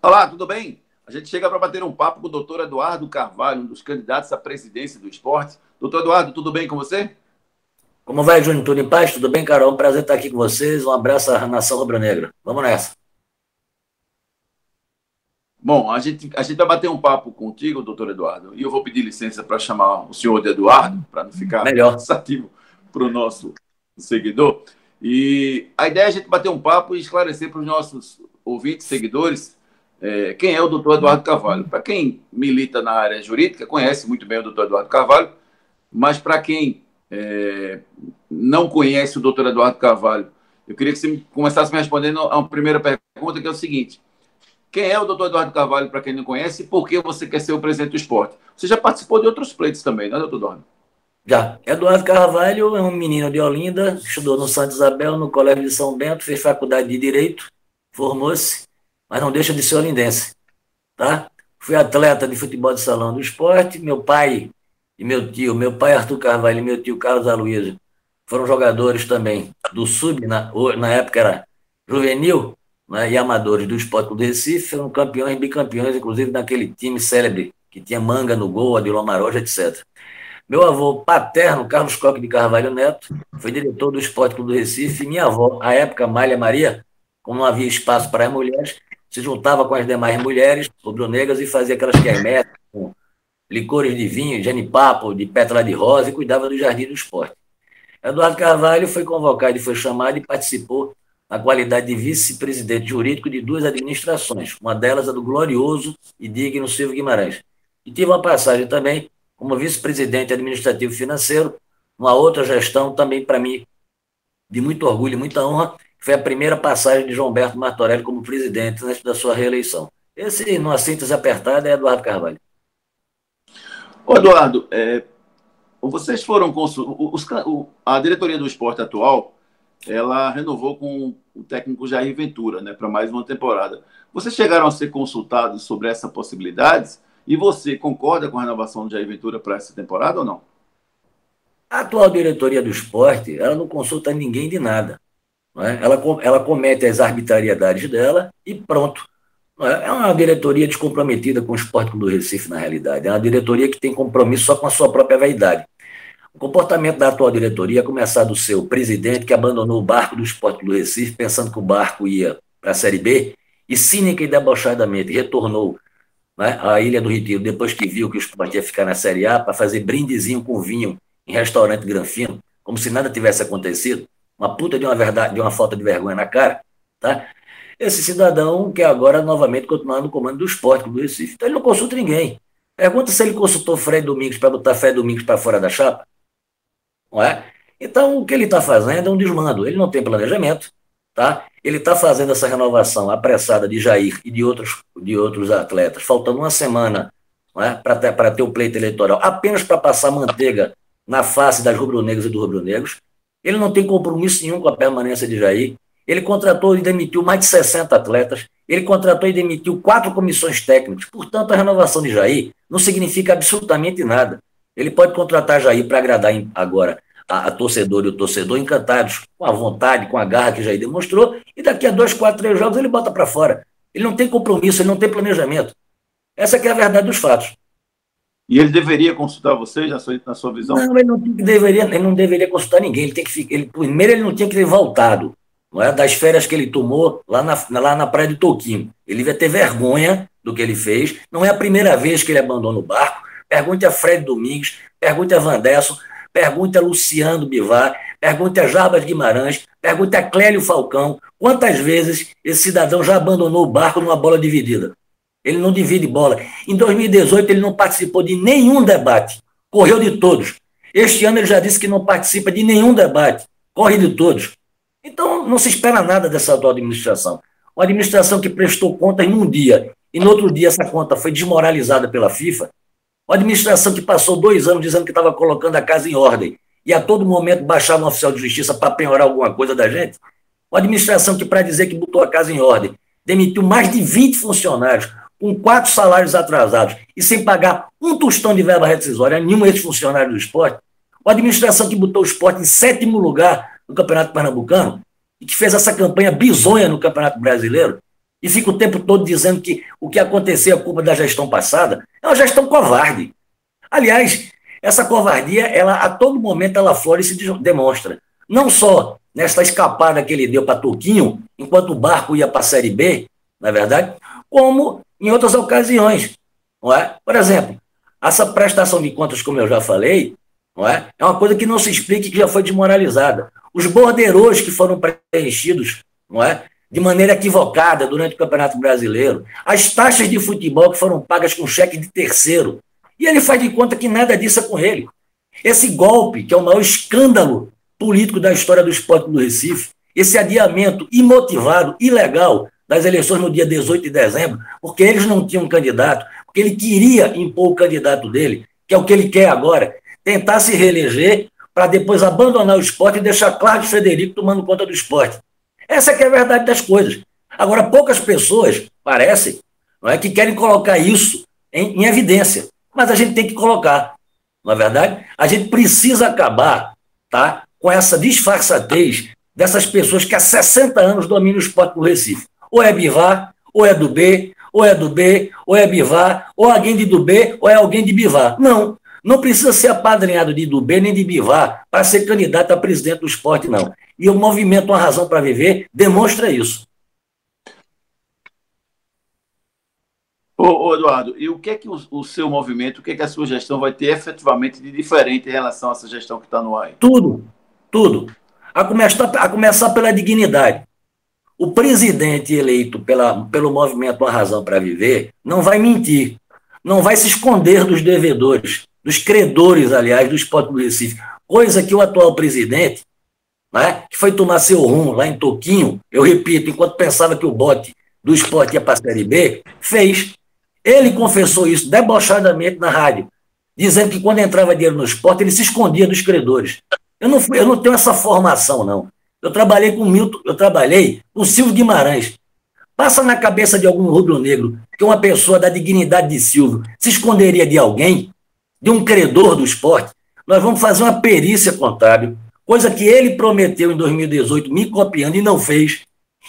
Olá, tudo bem? A gente chega para bater um papo com o doutor Eduardo Carvalho, um dos candidatos à presidência do esporte. Doutor Eduardo, tudo bem com você? Como vai, Júnior? Tudo em paz? Tudo bem, Carol? Um prazer estar aqui com vocês. Um abraço à nação rubro-negra. Vamos nessa. Bom, a gente vai bater um papo contigo, doutor Eduardo, e eu vou pedir licença para chamar o senhor de Eduardo, para não ficar Melhor. cansativo para o nosso seguidor. E a ideia é a gente bater um papo e esclarecer para os nossos ouvintes, seguidores, quem é o doutor Eduardo Carvalho. Para quem milita na área jurídica, conhece muito bem o doutor Eduardo Carvalho, mas para quem não conhece o doutor Eduardo Carvalho, eu queria que você começasse me respondendo a uma primeira pergunta, que é o seguinte: quem é o doutor Eduardo Carvalho, para quem não conhece, e por que você quer ser o presidente do esporte? Você já participou de outros pleitos também, não é, doutor Eduardo? Já. Eduardo Carvalho é um menino de Olinda, estudou no Santa Isabel, no Colégio de São Bento, fez faculdade de Direito, formou-se, mas não deixa de ser olindense, tá? Fui atleta de futebol de salão do esporte. Meu pai e meu pai Arthur Carvalho e meu tio Carlos Aloysio foram jogadores também do sub, na época era juvenil, né, e amadores do Esporte Clube do Recife, foram campeões, bicampeões, inclusive naquele time célebre que tinha Manga no gol, Adilson Maroja, etc. Meu avô paterno, Carlos Coque de Carvalho Neto, foi diretor do Esporte Clube do Recife, e minha avó, à época, Malha Maria, como não havia espaço para as mulheres, se juntava com as demais mulheres rubro-negras e fazia aquelas quermesses com licores de vinho, genipapo, de pétala de rosa, e cuidava do jardim do esporte. Eduardo Carvalho foi convocado e foi chamado e participou na qualidade de vice-presidente jurídico de duas administrações, uma delas a do glorioso e digno Silvio Guimarães. E tive uma passagem também como vice-presidente administrativo financeiro, uma outra gestão também para mim de muito orgulho e muita honra, que foi a primeira passagem de João Berto Martorelli como presidente antes da sua reeleição. Esse, numa síntese apertada, é Eduardo Carvalho. Ô, Eduardo, vocês foram a diretoria do esporte atual, ela renovou com o técnico Jair Ventura, né, para mais uma temporada. Vocês chegaram a ser consultados sobre essa possibilidade? E você concorda com a renovação do Jair Ventura para essa temporada ou não? A atual diretoria do esporte, ela não consulta ninguém de nada. Não é? Ela comete as arbitrariedades dela e pronto. Não é? É uma diretoria descomprometida com o Esporte Clube do Recife, na realidade. É uma diretoria que tem compromisso só com a sua própria vaidade. O comportamento da atual diretoria, a começar do seu presidente, que abandonou o barco do Esporte Clube do Recife, pensando que o barco ia para a Série B, e cínica e debochadamente retornou, né, à Ilha do Retiro, depois que viu que o esporte ia ficar na Série A, para fazer brindezinho com vinho em restaurante Granfino, como se nada tivesse acontecido, uma puta de uma verdade, de uma falta de vergonha na cara, tá? Esse cidadão quer agora novamente continuar no comando do esporte do Recife. Então ele não consulta ninguém. Pergunta se ele consultou Fred Domingos para botar Fred Domingos para fora da chapa, não é? Então o que ele está fazendo é um desmando. Ele não tem planejamento, tá? Ele está fazendo essa renovação apressada de Jair e de outros atletas, faltando uma semana, não é, para ter o pleito eleitoral, apenas para passar manteiga na face das rubro-negras e dos rubro-negros. Ele não tem compromisso nenhum com a permanência de Jair. Ele contratou e demitiu mais de 60 atletas. Ele contratou e demitiu 4 comissões técnicas. Portanto, a renovação de Jair não significa absolutamente nada. Ele pode contratar Jair para agradar agora a torcedor e o torcedor, encantados com a vontade, com a garra que Jair demonstrou, e daqui a 2, 4, 3 jogos ele bota para fora. Ele não tem compromisso, ele não tem planejamento. Essa que é a verdade dos fatos. E ele deveria consultar vocês na sua visão? Não, ele não deveria consultar ninguém. Ele tem que ficar, primeiro, ele não tinha que ter voltado, não é, das férias que ele tomou lá na praia de Toquinho. Ele devia ter vergonha do que ele fez. Não é a primeira vez que ele abandona o barco. Pergunte a Fred Domingues, pergunte a Vanderson, pergunte a Luciano Bivar, pergunte a Jarbas Guimarães, pergunte a Clélio Falcão. Quantas vezes esse cidadão já abandonou o barco numa bola dividida? Ele não divide bola. Em 2018, ele não participou de nenhum debate. Correu de todos. Este ano, ele já disse que não participa de nenhum debate. Corre de todos. Então, não se espera nada dessa atual administração. Uma administração que prestou contas num dia e no outro dia essa conta foi desmoralizada pela FIFA. Uma administração que passou 2 anos dizendo que estava colocando a casa em ordem e a todo momento baixava um oficial de justiça para penhorar alguma coisa da gente. Uma administração que, para dizer que botou a casa em ordem, demitiu mais de 20 funcionários, com 4 salários atrasados e sem pagar um tostão de verba rescisória a nenhum desses funcionários do esporte. Uma administração que botou o esporte em 7º lugar no Campeonato Pernambucano e que fez essa campanha bizonha no Campeonato Brasileiro e fica o tempo todo dizendo que o que aconteceu é culpa da gestão passada, é uma gestão covarde. Aliás, essa covardia, ela, a todo momento, ela flora e se demonstra. Não só nesta escapada que ele deu para Toquinho, enquanto o barco ia para a Série B, na verdade, como em outras ocasiões. Não é? Por exemplo, essa prestação de contas, como eu já falei, não é? É uma coisa que não se explica e que já foi desmoralizada. Os borderôs que foram preenchidos, não é? De maneira equivocada durante o Campeonato Brasileiro, as taxas de futebol que foram pagas com cheque de terceiro, e ele faz de conta que nada disso é com ele. Esse golpe, que é o maior escândalo político da história do esporte do Recife, esse adiamento imotivado, ilegal, das eleições no dia 18 de dezembro, porque eles não tinham um candidato, porque ele queria impor o candidato dele, que é o que ele quer agora, tentar se reeleger para depois abandonar o esporte e deixar Cláudio Frederico tomando conta do esporte. Essa é que é a verdade das coisas. Agora, poucas pessoas, parecem, não é, que querem colocar isso em evidência, mas a gente tem que colocar, não é verdade? A gente precisa acabar, tá, com essa disfarçatez dessas pessoas que há 60 anos dominam o esporte do Recife. Ou é Bivar, ou é do B, ou é do B, ou é Bivar, ou alguém de do B, ou é alguém de Bivar. Não, não precisa ser apadrinhado de do B nem de Bivar para ser candidato a presidente do esporte, não. E o movimento Uma Razão para Viver demonstra isso. Ô, Eduardo, e o que é que o seu movimento, o que é que a sua gestão vai ter efetivamente de diferente em relação a essa gestão que está no ar? Tudo, tudo. A começar pela dignidade. O presidente eleito pelo movimento Uma Razão para Viver não vai mentir, não vai se esconder dos devedores, dos credores, aliás, do esporte do Recife, coisa que o atual presidente, né, que foi tomar seu rumo lá em Toquinho, eu repito, enquanto pensava que o bote do esporte ia para a Série B, fez. Ele confessou isso debochadamente na rádio, dizendo que quando entrava dinheiro no esporte, ele se escondia dos credores. Eu não tenho essa formação, não. Eu trabalhei com Silvio Guimarães. Passa na cabeça de algum rubro-negro que uma pessoa da dignidade de Silvio se esconderia de alguém, de um credor do esporte. Nós vamos fazer uma perícia contábil, coisa que ele prometeu em 2018, me copiando, e não fez.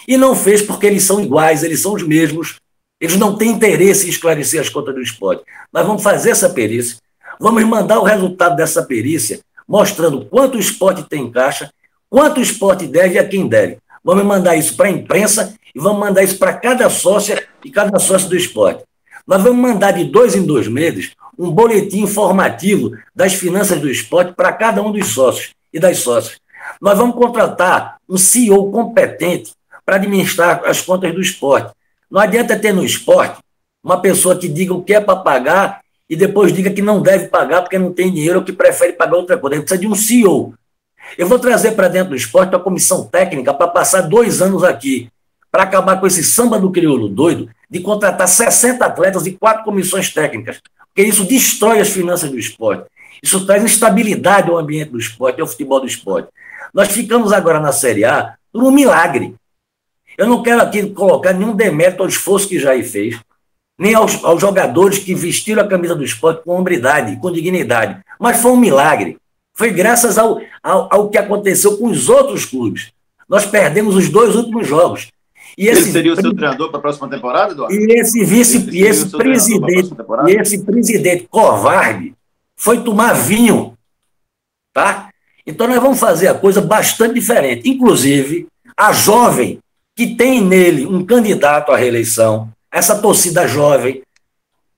E não fez porque eles são iguais, eles são os mesmos. Eles não têm interesse em esclarecer as contas do esporte. Nós vamos fazer essa perícia, vamos mandar o resultado dessa perícia, mostrando quanto o esporte tem em caixa, quanto o esporte deve e a quem deve. Vamos mandar isso para a imprensa e vamos mandar isso para cada sócia e cada sócio do esporte. Nós vamos mandar de 2 em 2 meses um boletim informativo das finanças do esporte para cada um dos sócios e das sócias. Nós vamos contratar um CEO competente para administrar as contas do esporte. Não adianta ter no esporte uma pessoa que diga o que é para pagar e depois diga que não deve pagar porque não tem dinheiro ou que prefere pagar outra coisa. A gente precisa de um CEO. Eu vou trazer para dentro do esporte a comissão técnica para passar 2 anos aqui, para acabar com esse samba do crioulo doido de contratar 60 atletas e 4 comissões técnicas, porque isso destrói as finanças do esporte. Isso traz instabilidade ao ambiente do esporte, ao futebol do esporte. Nós ficamos agora na Série A por um milagre. Eu não quero aqui colocar nenhum demérito ao esforço que Jair fez, nem aos jogadores que vestiram a camisa do esporte com hombridade, com dignidade, mas foi um milagre. Foi graças ao que aconteceu com os outros clubes. Nós perdemos os 2 últimos jogos. E ele seria o seu treinador para a próxima temporada, Eduardo? E esse presidente covarde foi tomar vinho. Tá? Então nós vamos fazer a coisa bastante diferente. Inclusive, a jovem que tem nele um candidato à reeleição, essa torcida jovem,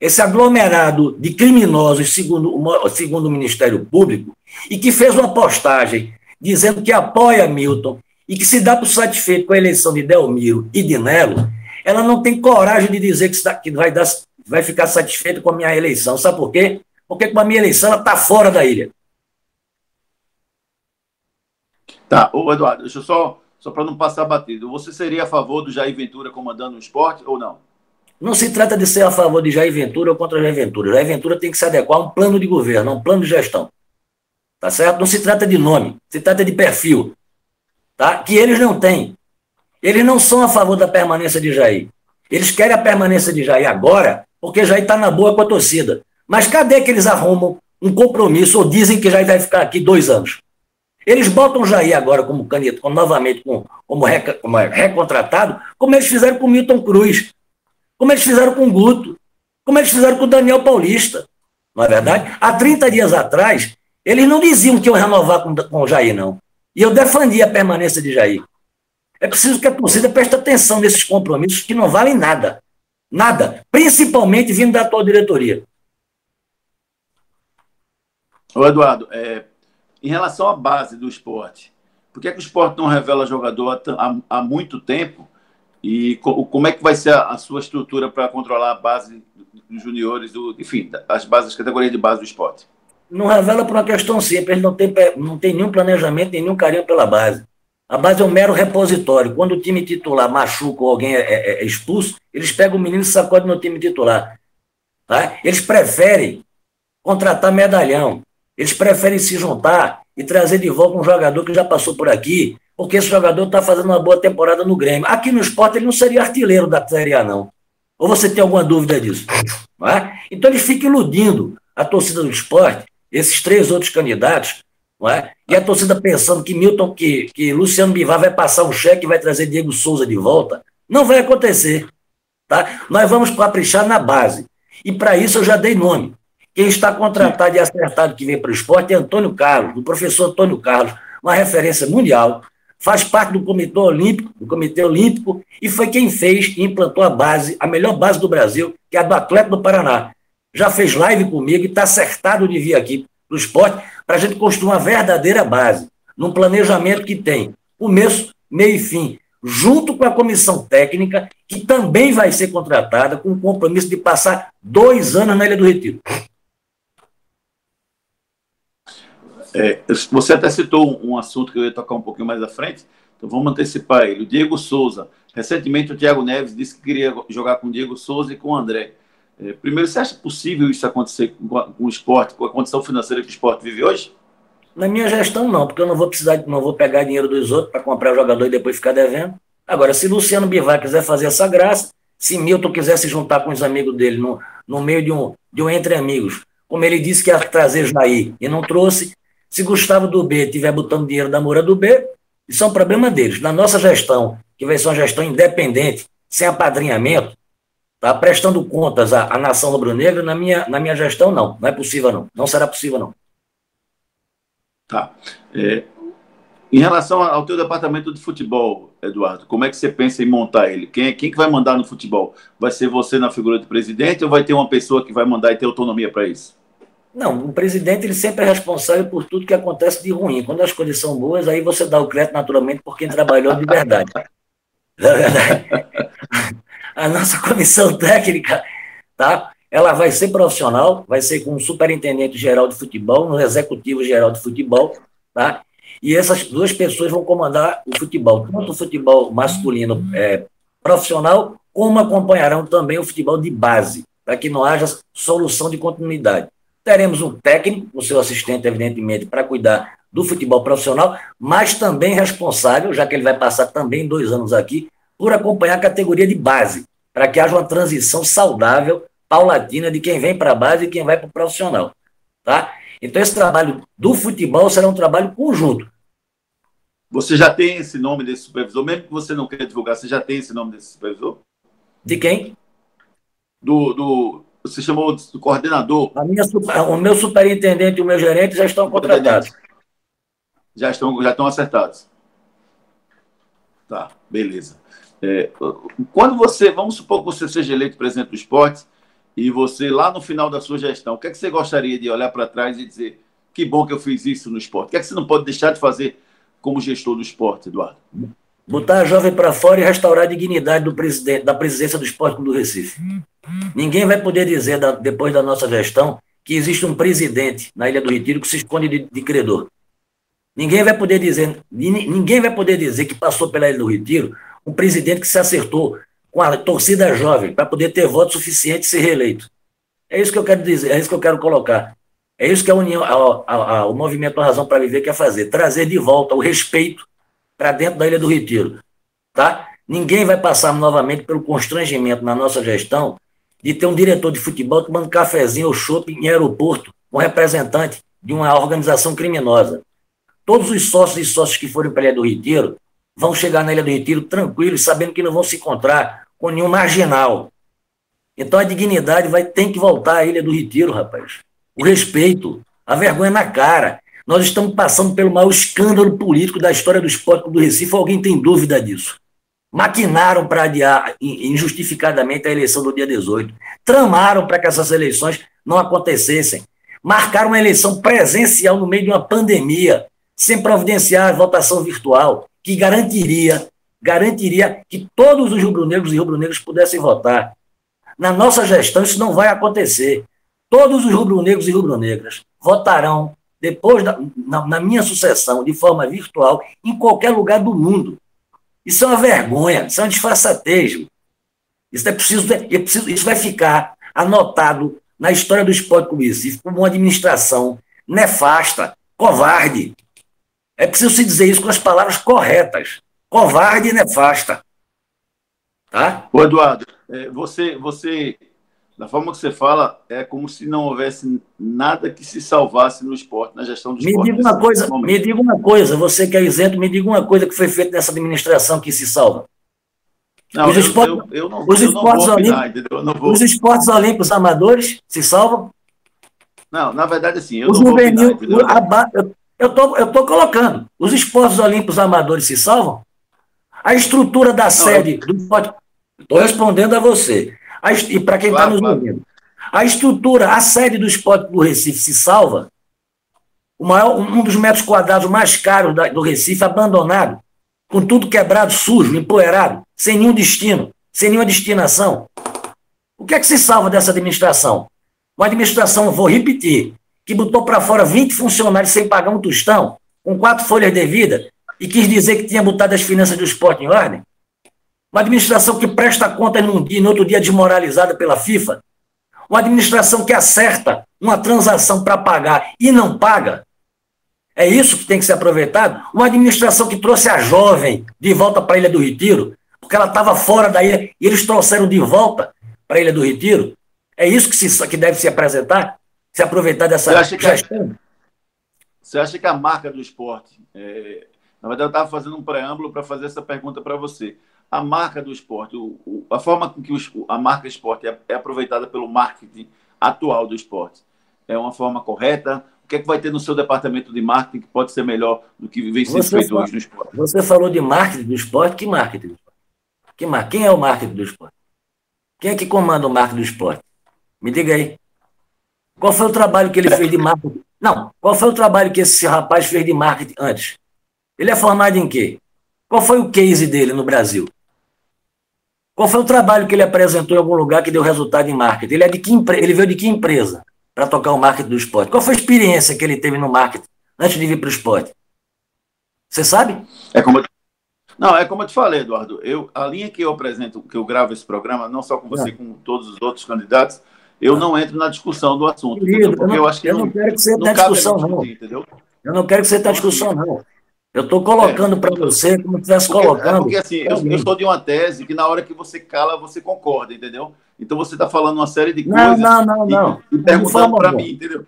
esse aglomerado de criminosos, segundo o Ministério Público, e que fez uma postagem dizendo que apoia Milton e que se dá por satisfeito com a eleição de Delmiro e de Nelo, ela não tem coragem de dizer que vai ficar satisfeita com a minha eleição. Sabe por quê? Porque com a minha eleição ela está fora da ilha. Tá, ô Eduardo, deixa eu só para não passar batido. Você seria a favor do Jair Ventura comandando o esporte ou não? Não se trata de ser a favor de Jair Ventura ou contra Jair Ventura. Jair Ventura tem que se adequar a um plano de governo, a um plano de gestão. Tá certo? Não se trata de nome, se trata de perfil. Tá? Que eles não têm. Eles não são a favor da permanência de Jair. Eles querem a permanência de Jair agora, porque Jair está na boa com a torcida. Mas cadê que eles arrumam um compromisso ou dizem que Jair vai ficar aqui 2 anos? Eles botam o Jair agora como candidato, novamente como recontratado, como eles fizeram com o Milton Cruz, como eles fizeram com o Guto, como eles fizeram com o Daniel Paulista. Não é verdade? Há 30 dias atrás, eles não diziam que iam renovar com o Jair, não. E eu defendia a permanência de Jair. É preciso que a torcida preste atenção nesses compromissos que não valem nada. Nada. Principalmente vindo da atual diretoria. Ô Eduardo, em relação à base do esporte, por que o esporte não revela jogador há muito tempo? E como é que vai ser a sua estrutura para controlar a base dos juniores, enfim, as categorias de base do esporte? Não revela por uma questão simples, não tem nenhum planejamento, nenhum carinho pela base. A base é um mero repositório. Quando o time titular machuca ou alguém é expulso, eles pegam o menino e sacodem no time titular. Tá? Eles preferem contratar medalhão. Eles preferem se juntar e trazer de volta um jogador que já passou por aqui, porque esse jogador está fazendo uma boa temporada no Grêmio. Aqui no Sport ele não seria artilheiro da Série A, não. Ou você tem alguma dúvida disso? Não é? Então eles ficam iludindo a torcida do Sport, esses 3 outros candidatos, não é? E a torcida pensando que Luciano Bivar vai passar um cheque e vai trazer Diego Souza de volta. Não vai acontecer. Tá? Nós vamos caprichar na base. E para isso eu já dei nome. Quem está contratado e acertado que vem para o esporte é Antônio Carlos, do professor Antônio Carlos, uma referência mundial, faz parte do Comitê Olímpico, e foi quem fez e implantou a melhor base do Brasil, que é a do Atlético do Paraná. Já fez live comigo e está acertado de vir aqui para o esporte para a gente construir uma verdadeira base, num planejamento que tem começo, meio e fim, junto com a comissão técnica, que também vai ser contratada com o compromisso de passar 2 anos na Ilha do Retiro. Você até citou um assunto que eu ia tocar um pouquinho mais à frente, então vamos antecipar ele. O Diego Souza. Recentemente o Thiago Neves disse que queria jogar com o Diego Souza e com o André. Primeiro, você acha possível isso acontecer com o esporte, com a condição financeira que o esporte vive hoje? Na minha gestão, não, porque eu não vou pegar dinheiro dos outros para comprar o jogador e depois ficar devendo. Agora, se Luciano Bivar quiser fazer essa graça, se Milton quiser se juntar com os amigos dele no meio de um entre amigos, como ele disse que ia trazer Jair e não trouxe, se Gustavo do B estiver botando dinheiro da Moura do B, isso é um problema deles. Na nossa gestão, que vai ser uma gestão independente, sem apadrinhamento, tá prestando contas à nação rubro-negra, na minha gestão, não é possível, não. Não será possível, não. Tá. Em relação ao teu departamento de futebol, Eduardo, como é que você pensa em montar ele? Quem que vai mandar no futebol? Vai ser você na figura de presidente ou vai ter uma pessoa que vai mandar e ter autonomia para isso? Não, o presidente ele sempre é responsável por tudo que acontece de ruim. Quando as coisas são boas, aí você dá o crédito naturalmente por quem trabalhou de verdade. Na verdade, a nossa comissão técnica, tá? Ela vai ser profissional, vai ser com um superintendente geral de futebol, um executivo geral de futebol, tá? E essas 2 pessoas vão comandar o futebol, tanto o futebol masculino profissional, como acompanharão também o futebol de base, para que não haja solução de continuidade. Teremos um técnico, o seu assistente, evidentemente, para cuidar do futebol profissional, mas também responsável, já que ele vai passar também 2 anos aqui, por acompanhar a categoria de base, para que haja uma transição saudável, paulatina, de quem vem para a base e quem vai para o profissional. Tá? Então, esse trabalho do futebol será um trabalho conjunto. Você já tem esse nome desse supervisor? Mesmo que você não queira divulgar, você já tem esse nome desse supervisor? De quem? Você chamou do coordenador? O meu superintendente e o meu gerente já estão contratados. Já estão acertados. Tá, beleza. Vamos supor que você seja eleito presidente do esporte e você, lá no final da sua gestão, o que é que você gostaria de olhar para trás e dizer que bom que eu fiz isso no esporte? O que é que você não pode deixar de fazer como gestor do esporte, Eduardo? Botar a jovem para fora e restaurar a dignidade da presidência do Esporte Clube do Recife. Ninguém vai poder dizer, depois da nossa gestão, que existe um presidente na Ilha do Retiro que se esconde de credor. Ninguém vai poder dizer que passou pela Ilha do Retiro um presidente que se acertou com a torcida jovem para poder ter voto suficiente e ser reeleito. É isso que eu quero dizer, é isso que eu quero colocar. É isso que o Movimento Razão para Viver quer fazer, trazer de volta o respeito para dentro da Ilha do Retiro. Tá? Ninguém vai passar novamente pelo constrangimento na nossa gestão de ter um diretor de futebol tomando cafezinho ou chopp em aeroporto com representante de uma organização criminosa. todos os sócios e sócios que forem para a Ilha do Retiro vão chegar na Ilha do Retiro tranquilos, sabendo que não vão se encontrar com nenhum marginal. Então a dignidade tem que voltar à Ilha do Retiro, rapaz. O respeito, a vergonha na cara. Nós estamos passando pelo maior escândalo político da história do Esporte do Recife. Alguém tem dúvida disso? Maquinaram para adiar injustificadamente a eleição do dia 18. Tramaram para que essas eleições não acontecessem. Marcaram uma eleição presencial no meio de uma pandemia, sem providenciar a votação virtual, que garantiria que todos os rubro-negros e rubro-negras pudessem votar. Na nossa gestão, isso não vai acontecer. Todos os rubro-negros e rubro-negras votarão depois na minha sucessão, de forma virtual, em qualquer lugar do mundo. Isso é uma vergonha, isso é uma disfarçatez. Isso vai ficar anotado na história do Esporte Clube Recife como uma administração nefasta, covarde. É preciso se dizer isso com as palavras corretas. Covarde e nefasta. Tá? Ô Eduardo, você, da forma que você fala, é como se não houvesse nada que se salvasse no esporte, na gestão do esporte. Me diga uma coisa, você que é isento, me diga uma coisa que foi feita nessa administração que se salva. Não, eu não vou opinar, entendeu? Os esportes olímpicos amadores se salvam? Não, na verdade, assim, eu não vou opinar, eu estou colocando. Os esportes olímpicos amadores se salvam? A estrutura da sede do esporte... Estou respondendo a você. E para quem está nos ouvindo. A sede do Esporte do Recife se salva? Um dos metros quadrados mais caros do Recife, abandonado, com tudo quebrado, sujo, empoeirado, sem nenhum destino, sem nenhuma destinação. O que é que se salva dessa administração? Uma administração, vou repetir, que botou para fora 20 funcionários sem pagar um tostão, com 4 folhas de vida, e quis dizer que tinha botado as finanças do esporte em ordem? Uma administração que presta conta num dia e no outro dia desmoralizada pela FIFA? Uma administração que acerta uma transação para pagar e não paga? É isso que tem que ser aproveitado? Uma administração que trouxe a jovem de volta para a Ilha do Retiro, porque ela estava fora da ilha e eles trouxeram de volta para a Ilha do Retiro? É isso que deve se apresentar? Se aproveitar dessa gestão? Você acha que a marca do esporte... Na verdade, eu estava fazendo um preâmbulo para fazer essa pergunta para você. A marca do esporte, a forma com que a marca esporte é aproveitada pelo marketing atual do esporte, é uma forma correta? O que é que vai ter no seu departamento de marketing que pode ser melhor do que vem sendo feito hoje no esporte? Você falou de marketing do esporte. Que marketing? Quem é o marketing do esporte? Quem é que comanda o marketing do esporte? Me diga aí. Qual foi o trabalho que ele fez de marketing? Não, qual foi o trabalho que esse rapaz fez de marketing antes? Ele é formado em quê? Qual foi o case dele no Brasil? Qual foi o trabalho que ele apresentou em algum lugar que deu resultado em marketing? Ele veio de que empresa para tocar o marketing do esporte? Qual foi a experiência que ele teve no marketing antes de vir para o esporte? Você sabe? É como eu te falei, Eduardo. A linha que eu apresento, que eu gravo esse programa, não só com você, com todos os outros candidatos, eu não entro na discussão do assunto. Querido, porque eu acho que eu não quero que você tenha discussão, não. Entendeu? Eu não quero que você tenha discussão, não. Eu estou colocando para você como se estivesse colocando. Porque assim, eu sou de uma tese que na hora que você cala, você concorda, entendeu? Então você está falando uma série de coisas não. E perguntando para mim, entendeu?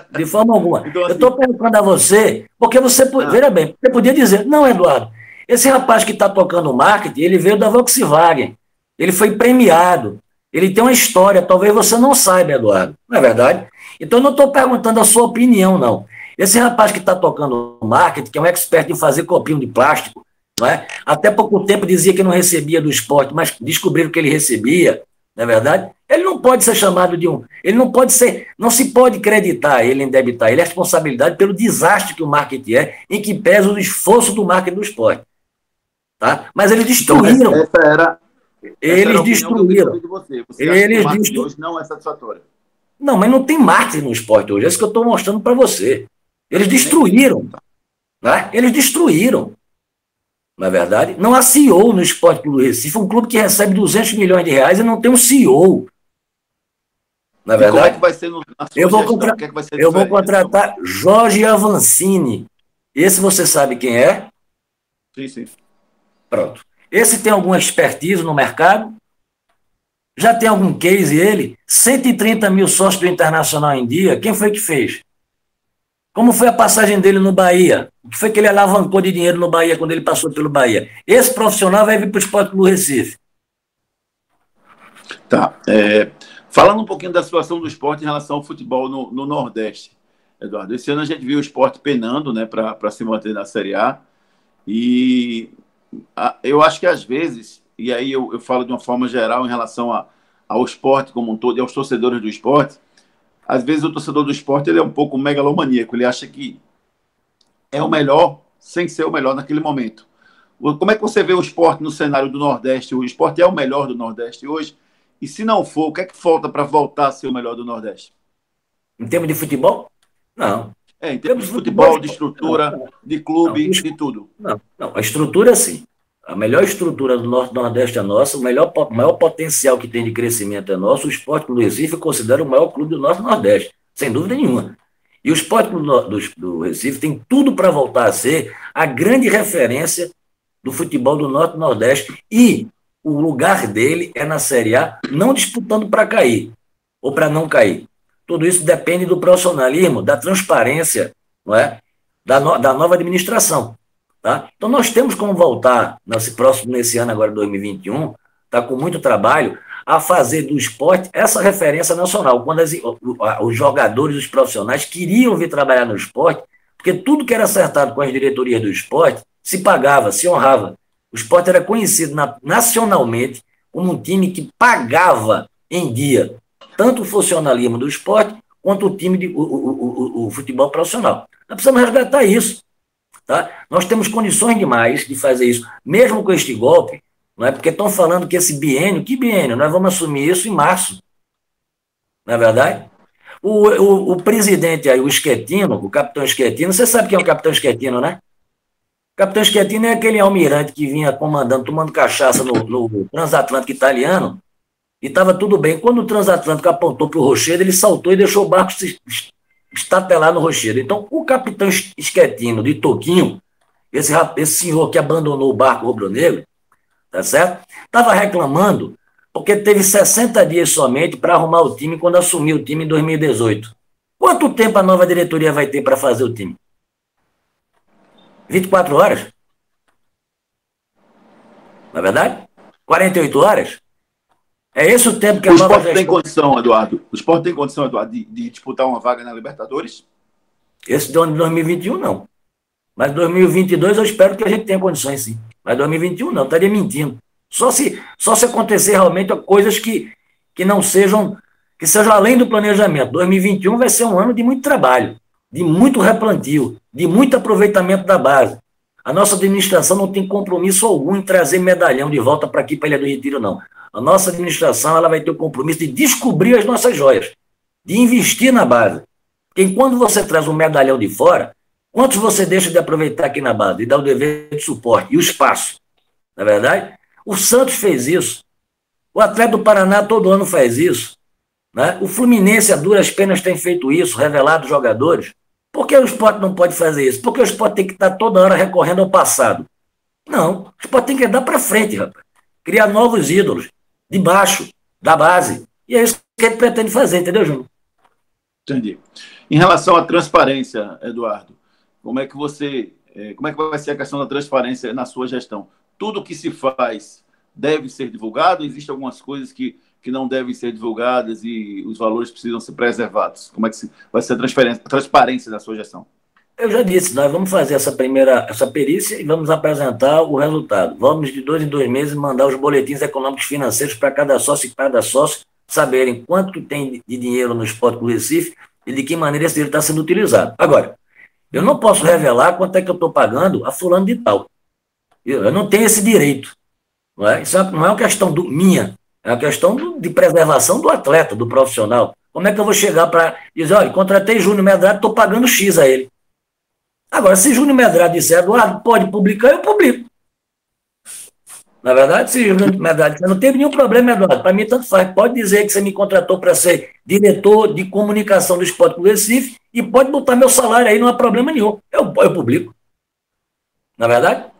De forma alguma. Então, assim, eu estou perguntando a você, porque você, veja bem, você podia dizer, não, Eduardo, esse rapaz que está tocando marketing, ele veio da Volkswagen, ele foi premiado, ele tem uma história, talvez você não saiba, Eduardo, não é verdade? Então eu não estou perguntando a sua opinião, não. Esse rapaz que está tocando marketing, que é um expert em fazer copinho de plástico, não é? Até pouco tempo dizia que não recebia do esporte, mas descobriram que ele recebia, não é verdade? Ele não pode ser chamado de um... Ele não pode ser... Não se pode acreditar ele, endebitar ele a responsabilidade pelo desastre que o marketing é, em que pesa o esforço do marketing do esporte. Tá? Mas eles destruíram. Eles destruíram. Hoje não é satisfatório. Não, mas não tem marketing no esporte hoje. É isso que eu estou mostrando para você. Eles destruíram. Né? Eles destruíram. Na verdade, não há CEO no Esporte Clube Recife, um clube que recebe 200 milhões de reais e não tem um CEO. Na verdade, como é que vai ser eu vou contratar Jorge Avancini. Esse você sabe quem é? Sim. Pronto. Esse tem alguma expertise no mercado? Já tem algum case ele? 130 mil sócios do Internacional em dia. Quem foi que fez? Como foi a passagem dele no Bahia? O que foi que ele alavancou de dinheiro no Bahia quando ele passou pelo Bahia? Esse profissional vai vir para o Sport Clube Recife. Tá. Falando um pouquinho da situação do esporte em relação ao futebol no Nordeste, Eduardo. Esse ano a gente viu o esporte penando, né, para se manter na Série A. E eu acho que às vezes, e aí eu falo de uma forma geral em relação ao esporte como um todo e aos torcedores do esporte, às vezes o torcedor do esporte ele é um pouco megalomaníaco, ele acha que é o melhor sem ser o melhor naquele momento. Como é que você vê o esporte no cenário do Nordeste? O esporte é o melhor do Nordeste hoje? E se não for, o que é que falta para voltar a ser o melhor do Nordeste? Em termos de futebol? Não. Em termos de futebol, de estrutura, de clube, não, de tudo. Não, a estrutura sim. A melhor estrutura do Nordeste é nossa, o maior potencial que tem de crescimento é nosso. O Sport Clube do Recife eu considero o maior clube do nosso Nordeste, sem dúvida nenhuma. E o Sport Clube do Recife tem tudo para voltar a ser a grande referência do futebol do Norte e Nordeste. E o lugar dele é na Série A, não disputando para cair ou para não cair. Tudo isso depende do profissionalismo, da transparência, não é? Da nova administração. Tá? Então, nós temos como voltar, nesse ano agora, 2021, tá, com muito trabalho, a fazer do esporte essa referência nacional. Quando os jogadores, os profissionais queriam vir trabalhar no esporte, porque tudo que era acertado com as diretorias do esporte se pagava, se honrava. O esporte era conhecido nacionalmente como um time que pagava em dia tanto o funcionalismo do esporte quanto o futebol profissional. Nós precisamos resgatar isso. Tá? Nós temos condições demais de fazer isso, mesmo com este golpe, não é? Porque estão falando que esse biênio, que biênio? Nós vamos assumir isso em março, não é verdade? O presidente aí, o Schettino, o capitão Schettino, você sabe quem é o capitão Schettino, né? O capitão Schettino é aquele almirante que vinha comandando, tomando cachaça no transatlântico italiano, e estava tudo bem. Quando o transatlântico apontou para o rochedo, ele saltou e deixou o barco se estatelar no rochedo. Então, o capitão Schettino de Toquinho, esse senhor que abandonou o barco rubro-negro, tá certo? Estava reclamando porque teve 60 dias somente para arrumar o time quando assumiu o time em 2018. Quanto tempo a nova diretoria vai ter para fazer o time? 24 horas? Não é verdade? 48 horas? É esse o tempo que a nova gestão... tem condição, Eduardo. O esporte tem condição, Eduardo, de disputar uma vaga na Libertadores? Esse de 2021, não. Mas 2022 eu espero que a gente tenha condições, sim. Mas 2021 não, estaria mentindo. Só se acontecer realmente coisas que não sejam, que sejam além do planejamento. 2021 vai ser um ano de muito trabalho, de muito replantio, de muito aproveitamento da base. A nossa administração não tem compromisso algum em trazer medalhão de volta para aqui, para a Ilha do Retiro, não. A nossa administração ela vai ter o compromisso de descobrir as nossas joias, de investir na base. Porque quando você traz um medalhão de fora, quantos você deixa de aproveitar aqui na base, e dar o dever de suporte e o espaço? Não é verdade? O Santos fez isso. O Atlético do Paraná todo ano faz isso. Né? O Fluminense, a duras penas, tem feito isso, revelado jogadores. Por que o esporte não pode fazer isso? Porque o esporte tem que estar toda hora recorrendo ao passado. Não, o esporte tem que andar para frente, rapaz. Criar novos ídolos, de baixo, da base. E é isso que ele pretende fazer, entendeu, Júnior? Entendi. Em relação à transparência, Eduardo, como é que vai ser a questão da transparência na sua gestão? Tudo que se faz deve ser divulgado? Existem algumas coisas que não devem ser divulgadas e os valores precisam ser preservados? Como é que vai ser a transparência na sua gestão? Eu já disse, nós vamos fazer essa perícia e vamos apresentar o resultado. Vamos, de 2 em 2 meses, mandar os boletins econômicos financeiros para cada sócio e cada sócio saberem quanto tem de dinheiro no Sport Clube Recife e de que maneira esse dinheiro está sendo utilizado. Agora, eu não posso revelar quanto é que eu estou pagando a fulano de tal. Eu não tenho esse direito. Não é? Isso não é uma questão minha, é uma questão de preservação do atleta, do profissional. Como é que eu vou chegar para dizer, olha, contratei Júnior Medrado, estou pagando X a ele. Agora, se Júnior Medrado disser, Eduardo, pode publicar, eu publico. Na verdade, se Júnior Medrado disser, não teve nenhum problema, Eduardo, para mim tanto faz. Pode dizer que você me contratou para ser diretor de comunicação do Sport Clube Recife e pode botar meu salário aí, não há problema nenhum. Eu publico. Na verdade?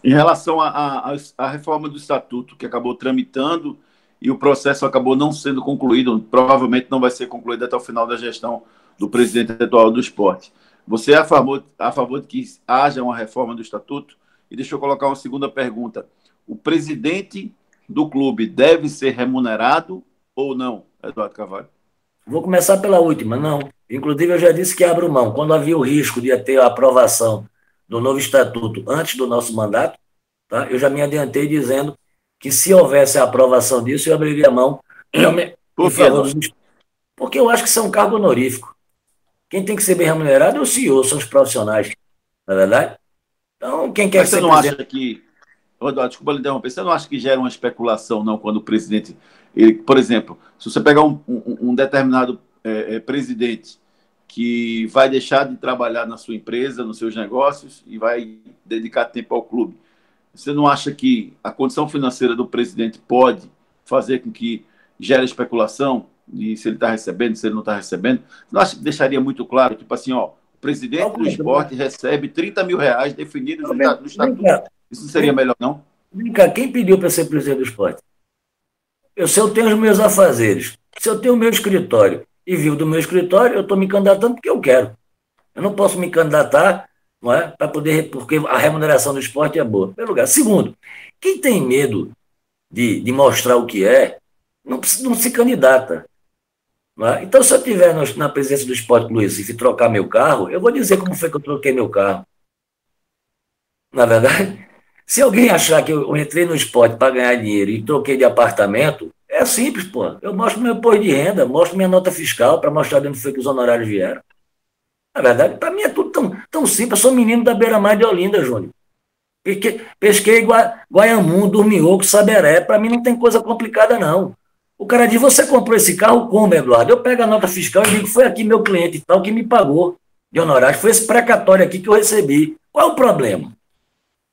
Em relação à reforma do Estatuto, que acabou tramitando e o processo acabou não sendo concluído, provavelmente não vai ser concluído até o final da gestão do presidente atual do esporte. Você é a favor de que haja uma reforma do estatuto? E deixa eu colocar uma segunda pergunta. O presidente do clube deve ser remunerado ou não, Eduardo Carvalho? Vou começar pela última, não. Inclusive, eu já disse que abro mão. Quando havia o risco de ter a aprovação do novo estatuto antes do nosso mandato, tá? Eu já me adiantei dizendo que se houvesse a aprovação disso, eu abriria mão em Por que favor não? dos... Porque eu acho que isso é um cargo honorífico. Quem tem que ser bem remunerado é o CEO, são os profissionais, não é verdade? Então, quem quer Mas você ser não acha presidente... que, Eduardo, desculpa lhe interromper, você não acha que gera uma especulação, não, quando o presidente, ele, por exemplo, se você pegar um determinado presidente que vai deixar de trabalhar na sua empresa, nos seus negócios e vai dedicar tempo ao clube, você não acha que a condição financeira do presidente pode fazer com que gere especulação de se ele está recebendo, se ele não está recebendo? Você não acha que deixaria muito claro, tipo assim, ó, o presidente do esporte recebe 30 mil reais definidos no Vem estatuto. cá, Isso não seria melhor, não? vem cá, quem pediu para ser presidente do esporte? Se eu tenho os meus afazeres, se eu tenho o meu escritório e vivo do meu escritório, eu estou me candidatando porque eu quero. Eu não posso me candidatar, não é, para poder, porque a remuneração do esporte é boa. Em primeiro lugar. Segundo, quem tem medo de mostrar o que é, não se candidata. Não é? Então, se eu estiver na presença do Esporte Clube Recife e trocar meu carro, eu vou dizer como foi que eu troquei meu carro. Na verdade, se alguém achar que eu entrei no esporte para ganhar dinheiro e troquei de apartamento, é simples, pô. Eu mostro meu imposto de renda, mostro minha nota fiscal para mostrar de onde foi que os honorários vieram. Na verdade, para mim é tudo tão simples. Eu sou menino da beira-mar de Olinda, Júnior. Pesquei Guaiamu, Dorminhoco, Saberé. Para mim não tem coisa complicada, não. O cara diz, você comprou esse carro como, Eduardo? Eu pego a nota fiscal e digo, foi aqui meu cliente e tal que me pagou de honorários. Foi esse precatório aqui que eu recebi. Qual é o problema?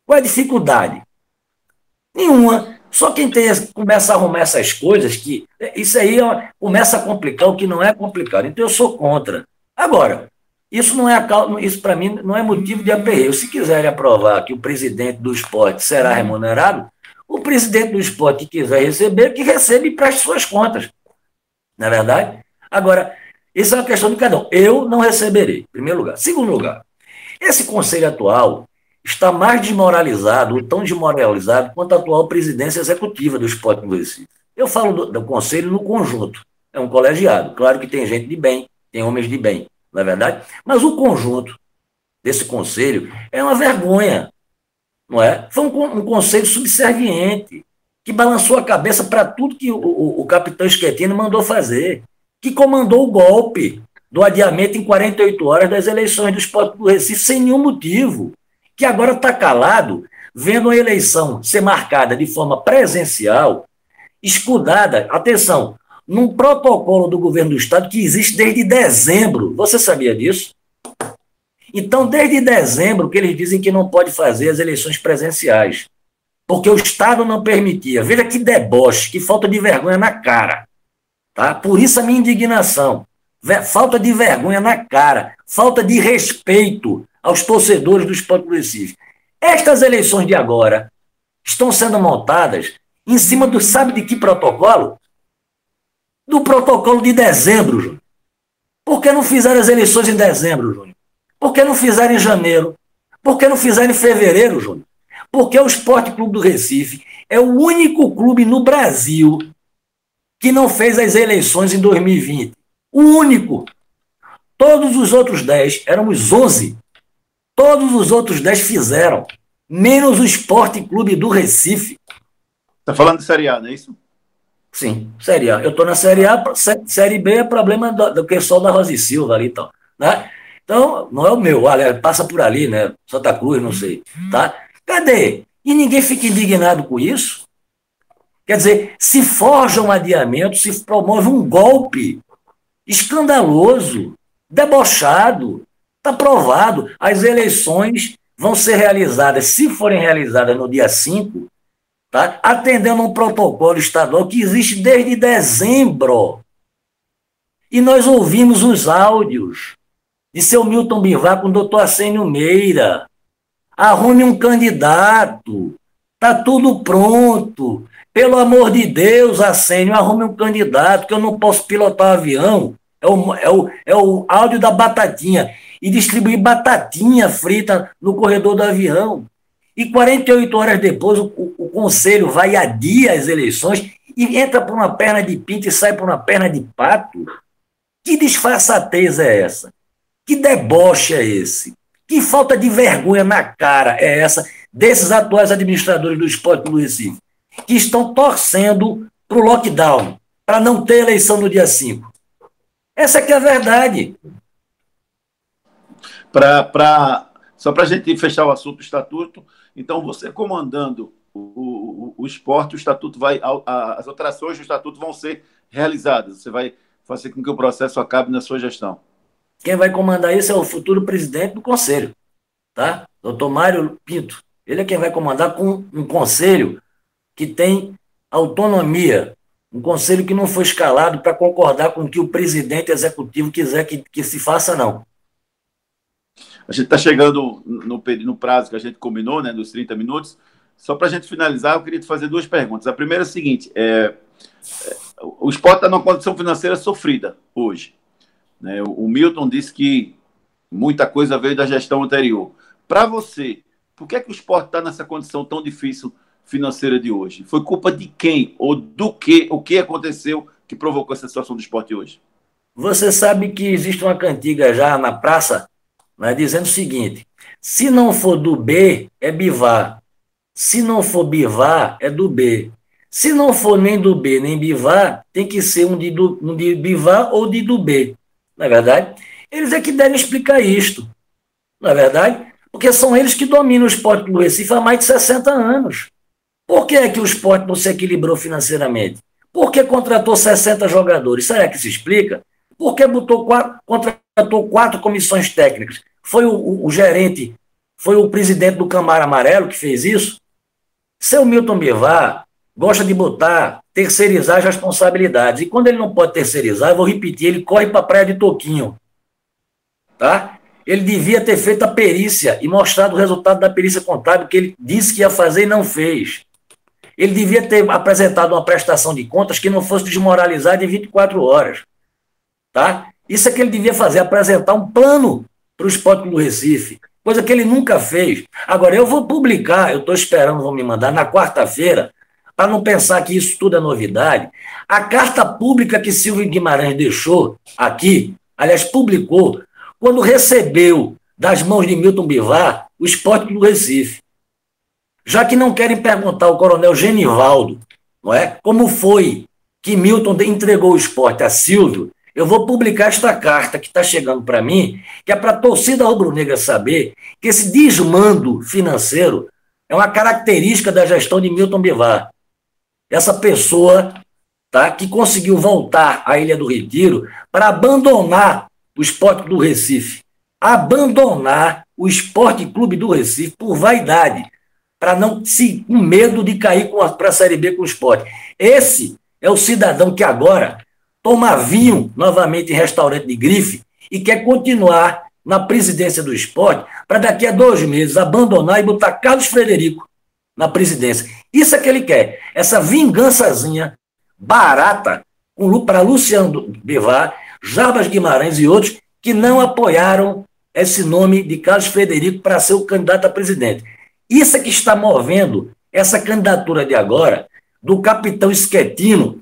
Qual é a dificuldade? Nenhuma. Só quem começa a arrumar essas coisas, que isso aí começa a complicar o que não é complicado. Então eu sou contra. Agora, isso para mim não é motivo de aperreio. Se quiserem aprovar que o presidente do esporte será remunerado, o presidente do esporte que quiser receber, que recebe e preste suas contas. Não é verdade? Agora, isso é uma questão de cada um. Eu não receberei, em primeiro lugar. Segundo lugar, esse conselho atual está mais desmoralizado, ou tão desmoralizado, quanto a atual presidência executiva do Esporte do Recife. Eu falo do conselho no conjunto. É um colegiado. Claro que tem gente de bem, tem homens de bem, não é verdade? Mas o conjunto desse conselho é uma vergonha, não é? Foi um conselho subserviente, que balançou a cabeça para tudo que o capitão Schettino mandou fazer, que comandou o golpe do adiamento em 48 horas das eleições do Esporte do Recife sem nenhum motivo, que agora está calado, vendo a eleição ser marcada de forma presencial, escudada, atenção, num protocolo do governo do Estado que existe desde dezembro. Você sabia disso? Então, desde dezembro que eles dizem que não pode fazer as eleições presenciais, porque o Estado não permitia. Veja que deboche, que falta de vergonha na cara. Tá? Por isso a minha indignação. Falta de vergonha na cara, falta de respeito aos torcedores do Esporte do Recife. Estas eleições de agora estão sendo montadas em cima do sabe de que protocolo? Do protocolo de dezembro, Júnior. Por que não fizeram as eleições em dezembro, Júnior? Por que não fizeram em janeiro? Por que não fizeram em fevereiro, Júnior? Porque o Esporte Clube do Recife é o único clube no Brasil que não fez as eleições em 2020. O único. Todos os outros 10, éramos 11. Todos os outros 10 fizeram, menos o Esporte Clube do Recife. Está falando de Série A, não é isso? Sim, Série A. Eu estou na Série A, Série B é problema do pessoal da Rosa e Silva ali, então, né? Então, não é o meu, passa por ali, né? Santa Cruz, não sei, tá? Cadê? E ninguém fica indignado com isso? Quer dizer, se forja um adiamento, se promove um golpe escandaloso, debochado, está provado. As eleições vão ser realizadas, se forem realizadas no dia 5, tá? Atendendo um protocolo estadual que existe desde dezembro. E nós ouvimos os áudios de seu Milton Bivar com o doutor Assênio Meira. Arrume um candidato, está tudo pronto. Pelo amor de Deus, Assênio, arrume um candidato, que eu não posso pilotar avião É o áudio da batatinha. E distribuir batatinha frita no corredor do avião. E 48 horas depois, o Conselho vai adiar as eleições e entra por uma perna de pinto e sai por uma perna de pato. Que disfarçatez é essa? Que deboche é esse? Que falta de vergonha na cara é essa desses atuais administradores do esporte do Recife, que estão torcendo para o lockdown, para não ter eleição no dia 5? Essa que é a verdade. Só para a gente fechar o assunto do estatuto, então você comandando o esporte, o estatuto as alterações do estatuto vão ser realizadas. Você vai fazer com que o processo acabe na sua gestão. Quem vai comandar isso é o futuro presidente do Conselho, tá? Doutor Mário Pinto. Ele é quem vai comandar com um conselho que tem autonomia, um conselho que não foi escalado para concordar com o que o presidente executivo quiser que se faça, não. A gente está chegando no prazo que a gente combinou, né, dos 30 minutos. Só para a gente finalizar, eu queria te fazer duas perguntas. A primeira é a seguinte: o esporte está numa condição financeira sofrida hoje, né? O Milton disse que muita coisa veio da gestão anterior. Para você, por que o esporte está nessa condição tão difícil financeira de hoje? Foi culpa de quem ou do que? O que aconteceu que provocou essa situação do esporte hoje? Você sabe que existe uma cantiga já na praça, né, dizendo o seguinte: se não for do B, é Bivar. Se não for Bivar, é do B. Se não for nem do B nem Bivar, tem que ser um de Bivar ou de do B. Não é verdade? Eles é que devem explicar isto. Não é verdade? Porque são eles que dominam o esporte do Recife há mais de 60 anos. Por que é que o esporte não se equilibrou financeiramente? Por que contratou 60 jogadores? Será que se explica? Por que contratou 4 comissões técnicas? Foi o gerente, foi o presidente do Camaro Amarelo que fez isso? Seu Milton Bivar gosta de terceirizar as responsabilidades. E quando ele não pode terceirizar, eu vou repetir, ele corre para a praia de Toquinho. Tá? Ele devia ter feito a perícia e mostrado o resultado da perícia contábil que ele disse que ia fazer e não fez. Ele devia ter apresentado uma prestação de contas que não fosse desmoralizada em 24 horas. Tá? Isso é que ele devia fazer, apresentar um plano para o esporte do Recife, coisa que ele nunca fez. Agora, eu vou publicar, eu estou esperando, vão me mandar, na quarta-feira, para não pensar que isso tudo é novidade, a carta pública que Silvio Guimarães deixou aqui, aliás, publicou, quando recebeu das mãos de Milton Bivar o esporte do Recife. Já que não querem perguntar ao coronel Genivaldo, não é? Como foi que Milton entregou o esporte a Silvio, eu vou publicar esta carta que está chegando para mim, que é para a torcida rubro-negra saber que esse desmando financeiro é uma característica da gestão de Milton Bivar. Essa pessoa, tá, que conseguiu voltar à Ilha do Retiro para abandonar o esporte do Recife. Abandonar o Esporte Clube do Recife por vaidade, para não se com medo de cair para a Série B com o esporte. Esse é o cidadão que agora toma vinho novamente em restaurante de grife e quer continuar na presidência do esporte para daqui a 2 meses abandonar e botar Carlos Frederico na presidência. Isso é que ele quer, essa vingançazinha barata para Luciano Bivar, Jarbas Guimarães e outros que não apoiaram esse nome de Carlos Frederico para ser o candidato a presidente. Isso é que está movendo essa candidatura de agora do capitão Schettino,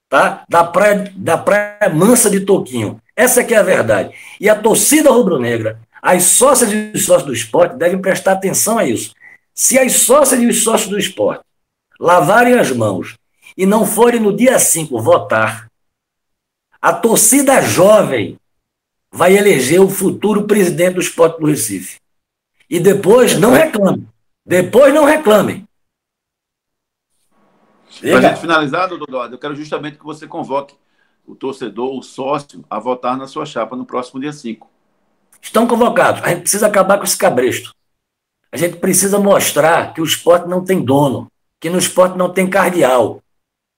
tá? da praia Mansa de Toquinho. Essa que é a verdade. E a torcida rubro-negra, as sócias e os sócios do esporte devem prestar atenção a isso. Se as sócias e os sócios do esporte lavarem as mãos e não forem no dia 5 votar, a torcida jovem vai eleger o futuro presidente do esporte do Recife. E depois não reclamem. Depois não reclamem. Para a gente finalizar, doutor Eduardo, eu quero justamente que você convoque o torcedor, o sócio, a votar na sua chapa no próximo dia 5. Estão convocados. A gente precisa acabar com esse cabresto. A gente precisa mostrar que o esporte não tem dono, que no esporte não tem cardeal.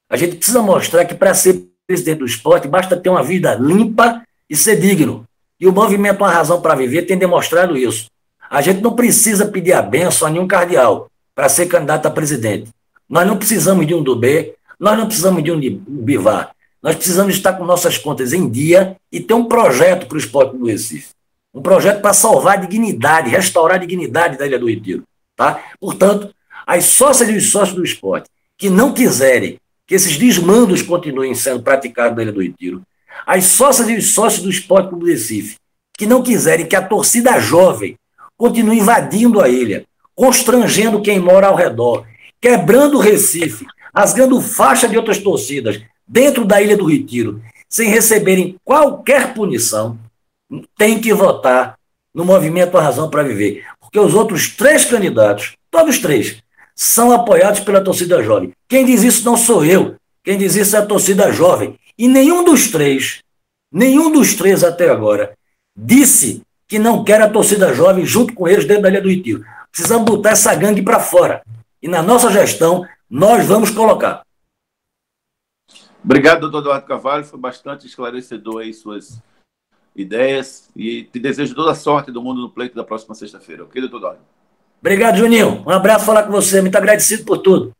A gente precisa mostrar que para ser presidente do esporte basta ter uma vida limpa e ser digno. E o movimento Uma Razão para Viver tem demonstrado isso. A gente não precisa pedir a benção a nenhum cardeal para ser candidato a presidente. Nós não precisamos de um do B, nós não precisamos de um de Bivar. Nós precisamos estar com nossas contas em dia e ter um projeto para o esporte do Recife. Um projeto para salvar a dignidade, restaurar a dignidade da Ilha do Retiro. Tá? Portanto, as sócias e os sócios do esporte que não quiserem que esses desmandos continuem sendo praticados na Ilha do Retiro, as sócias e os sócios do Esporte Clube do Recife que não quiserem que a torcida jovem continue invadindo a ilha, constrangendo quem mora ao redor, quebrando o Recife, rasgando faixa de outras torcidas dentro da Ilha do Retiro, sem receberem qualquer punição, tem que votar no Movimento A Razão para Viver. Porque os outros 3 candidatos, todos 3, são apoiados pela torcida jovem. Quem diz isso não sou eu, quem diz isso é a torcida jovem. E nenhum dos três até agora, disse que não quer a torcida jovem junto com eles dentro da Ilha do Retiro. Precisamos botar essa gangue para fora. E na nossa gestão, nós vamos colocar. Obrigado, doutor Eduardo Carvalho. Foi bastante esclarecedor aí suas ideias. E te desejo toda a sorte do mundo no pleito da próxima sexta-feira. Ok, doutor Eduardo? Obrigado, Juninho. Um abraço, falar com você. Muito agradecido por tudo.